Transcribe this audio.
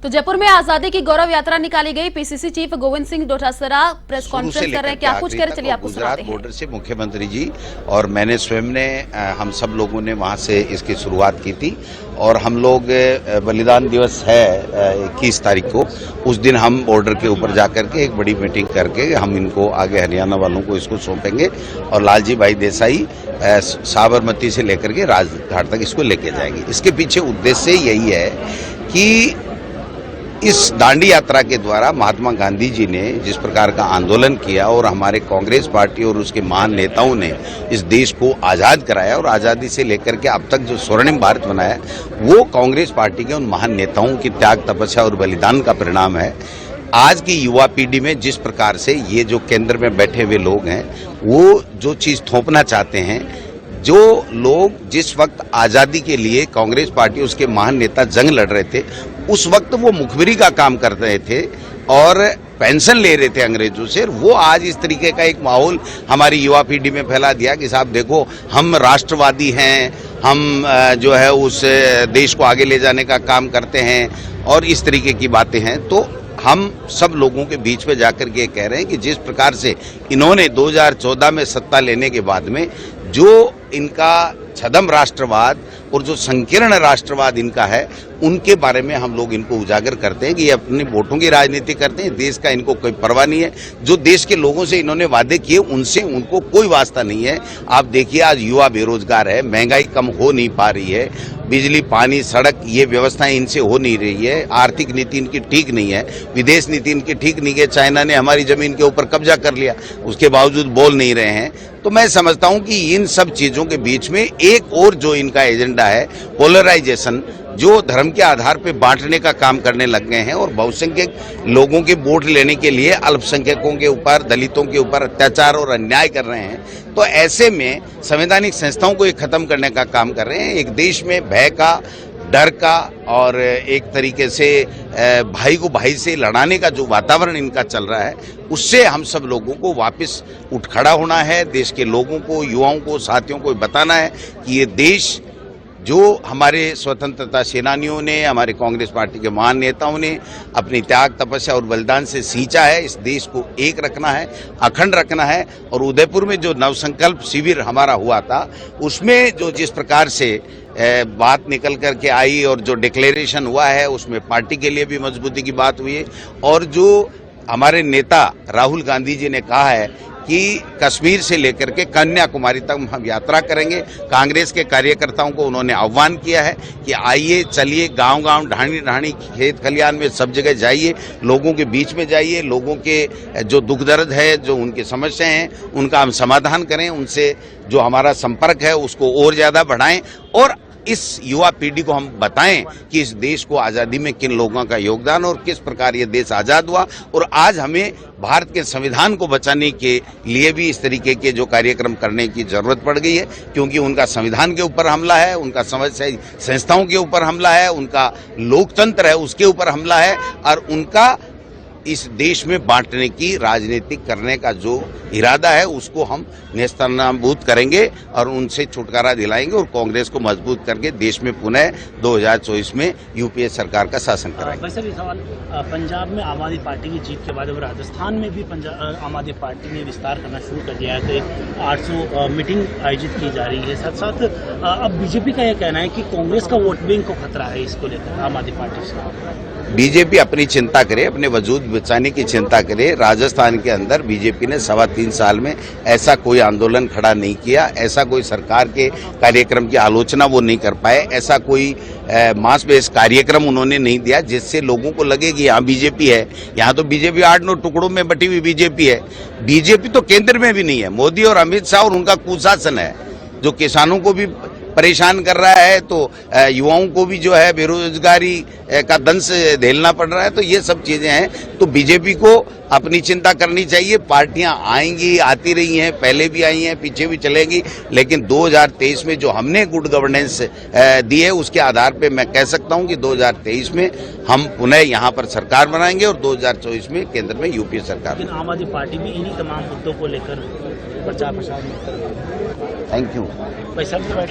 तो जयपुर में आजादी की गौरव यात्रा निकाली गई। PCC chief Govind Singh Dotasra press conference कर रहे हैं, क्या कुछ कह रहे, चलिए आपको सुनाते हैं। बॉर्डर से मुख्यमंत्री जी और मैंने स्वयं ने हम सब लोगों ने वहां से इसकी शुरुआत की थी और हम लोग बलिदान दिवस है 21 तारीख को, उस दिन हम बॉर्डर के ऊपर जाकर के एक बड़ी मीटिंग करके हम इनको आगे हरियाणा वालों को इसको सौंपेंगे और लालजी भाई देसाई साबरमती से लेकर के राजघाट तक इसको लेके जाएंगे। इसके पीछे उद्देश्य यही है कि इस दांडी यात्रा के द्वारा महात्मा गांधी जी ने जिस प्रकार का आंदोलन किया और हमारे कांग्रेस पार्टी और उसके महान नेताओं ने इस देश को आज़ाद कराया और आज़ादी से लेकर के अब तक जो स्वर्णिम भारत बनाया, वो कांग्रेस पार्टी के उन महान नेताओं की त्याग तपस्या और बलिदान का परिणाम है। आज की युवा पीढ़ी में जिस प्रकार से ये जो केंद्र में बैठे हुए लोग हैं, वो जो चीज़ थोपना चाहते हैं, जो लोग जिस वक्त आज़ादी के लिए कांग्रेस पार्टी उसके महान नेता जंग लड़ रहे थे, उस वक्त वो मुखबिरी का काम कर रहे थे और पेंशन ले रहे थे अंग्रेजों से, वो आज इस तरीके का एक माहौल हमारी युवा पीढ़ी में फैला दिया कि साहब देखो हम राष्ट्रवादी हैं, हम जो है उस देश को आगे ले जाने का काम करते हैं और इस तरीके की बातें हैं। तो हम सब लोगों के बीच में जाकर के कह रहे हैं कि जिस प्रकार से इन्होंने 2014 में सत्ता लेने के बाद में जो इनका छदम राष्ट्रवाद और जो संकीर्ण राष्ट्रवाद इनका है, उनके बारे में हम लोग इनको उजागर करते हैं कि ये अपने वोटों की राजनीति करते हैं, देश का इनको कोई परवाह नहीं है। जो देश के लोगों से इन्होंने वादे किए उनसे उनको कोई वास्ता नहीं है। आप देखिए आज युवा बेरोजगार है, महंगाई कम हो नहीं पा रही है, बिजली पानी सड़क ये व्यवस्थाएं इनसे हो नहीं रही है, आर्थिक नीति इनकी ठीक नहीं है, विदेश नीति इनकी ठीक नहीं है। चाइना ने हमारी जमीन के ऊपर कब्जा कर लिया, उसके बावजूद बोल नहीं रहे हैं। तो मैं समझता हूं कि इन सब चीजों के बीच में एक और जो इनका एजेंडा है पोलराइजेशन, जो धर्म के आधार पर बांटने का काम करने लग गए हैं और बहुसंख्यक लोगों के वोट लेने के लिए अल्पसंख्यकों के ऊपर, दलितों के ऊपर अत्याचार और अन्याय कर रहे हैं। तो ऐसे में संवैधानिक संस्थाओं को ये खत्म करने का काम कर रहे हैं। एक देश में भय का, डर का और एक तरीके से भाई को भाई से लड़ाने का जो वातावरण इनका चल रहा है, उससे हम सब लोगों को वापस उठ खड़ा होना है। देश के लोगों को, युवाओं को, साथियों को बताना है कि ये देश जो हमारे स्वतंत्रता सेनानियों ने, हमारे कांग्रेस पार्टी के महान नेताओं ने अपनी त्याग तपस्या और बलिदान से सींचा है, इस देश को एक रखना है, अखंड रखना है। और उदयपुर में जो नवसंकल्प शिविर हमारा हुआ था, उसमें जो जिस प्रकार से बात निकल कर के आई और जो डिक्लेरेशन हुआ है, उसमें पार्टी के लिए भी मजबूती की बात हुई है। और जो हमारे नेता राहुल गांधी जी ने कहा है कि कश्मीर से लेकर के कन्याकुमारी तक हम यात्रा करेंगे, कांग्रेस के कार्यकर्ताओं को उन्होंने आह्वान किया है कि आइए, चलिए, गांव-गांव, ढाणी-ढाणी, खेत खलियान में सब जगह जाइए, लोगों के बीच में जाइए, लोगों के जो दुख दर्द है, जो उनकी समस्याएं हैं, उनका हम समाधान करें, उनसे जो हमारा संपर्क है उसको और ज़्यादा बढ़ाएं और इस युवा पीढ़ी को हम बताएं कि इस देश को आज़ादी में किन लोगों का योगदान और किस प्रकार ये देश आज़ाद हुआ। और आज हमें भारत के संविधान को बचाने के लिए भी इस तरीके के जो कार्यक्रम करने की जरूरत पड़ गई है, क्योंकि उनका संविधान के ऊपर हमला है, उनका समाजशाही संस्थाओं के ऊपर हमला है, उनका लोकतंत्र है उसके ऊपर हमला है और उनका इस देश में बांटने की राजनीति करने का जो इरादा है उसको हम नेस्तनाबूद करेंगे और उनसे छुटकारा दिलाएंगे और कांग्रेस को मजबूत करके देश में पुनः 2024 में यूपीए सरकार का शासन कराएंगे। वैसे भी सवाल, पंजाब में आम आदमी पार्टी की जीत के बाद अब राजस्थान में भी आम आदमी पार्टी ने विस्तार करना शुरू कर दिया है, तो 800 मीटिंग आयोजित की जा रही है। साथ साथ अब बीजेपी का यह कहना है कि कांग्रेस का वोट बैंक को खतरा है, इसको लेकर आम आदमी पार्टी से। बीजेपी अपनी चिंता करे, अपने वजूद बचाने की चिंता करे। राजस्थान के अंदर बीजेपी ने 3.25 साल में ऐसा कोई आंदोलन खड़ा नहीं किया, ऐसा कोई सरकार के कार्यक्रम की आलोचना वो नहीं कर पाए, ऐसा कोई मास बेस कार्यक्रम उन्होंने नहीं दिया जिससे लोगों को लगे कि यहाँ बीजेपी है। यहाँ तो बीजेपी 8-9 टुकड़ों में बटी हुई बीजेपी है। बीजेपी तो केंद्र में भी नहीं है। मोदी और अमित शाह और उनका कुशासन है जो किसानों को भी परेशान कर रहा है, तो युवाओं को भी जो है बेरोजगारी का दंश झेलना पड़ रहा है। तो ये सब चीजें हैं, तो बीजेपी को अपनी चिंता करनी चाहिए। पार्टियां आएंगी, आती रही हैं, पहले भी आई हैं, पीछे भी चलेंगी, लेकिन 2023 में जो हमने गुड गवर्नेंस दी है उसके आधार पे मैं कह सकता हूं कि 2023 में हम पुनः यहां पर सरकार बनाएंगे और 2024 में केंद्र में यूपीए सरकार। लेकिन आम आदमी पार्टी भी इन्हीं तमाम मुद्दों को लेकर प्रचार प्रसार नहीं कर रही है। Thank you.